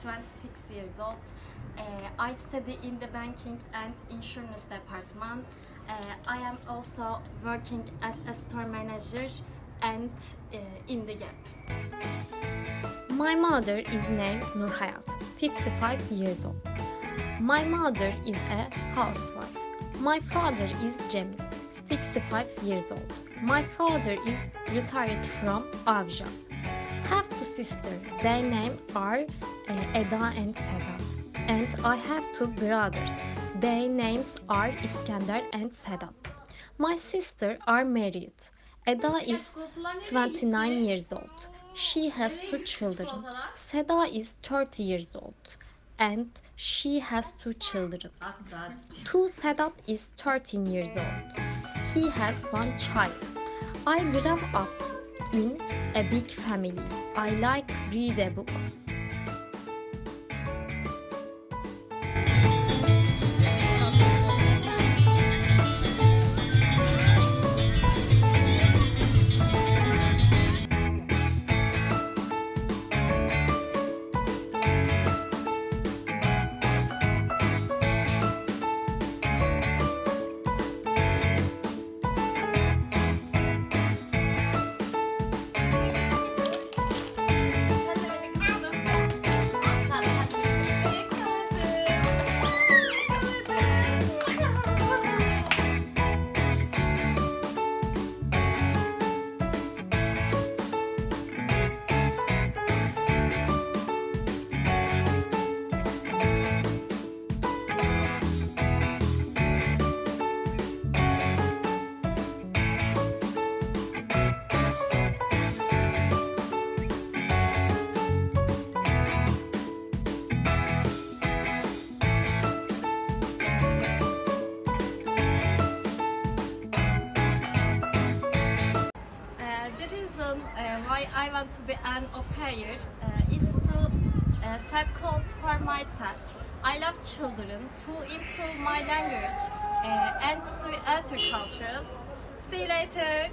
26 years old. I study in the banking and insurance department. I am also working as a store manager and in the Gap. My mother is named Nurhayat, 55 years old. My mother is a housewife. My father is Cemil, 65 years old. My father is retired from Avja. Have two sisters. Their names are Eda and Seda. And I have two brothers. Their names are Iskender and Sedat. My sisters are married. Eda is 29 years old. She has two children. Seda is 30 years old and she has two children. Two Sedat is 13 years old. He has one child. I grew up in a big family. I like read a book. The reason why I want to be an au pair is to set goals for myself. I love children, to improve my language and to other cultures. See you later.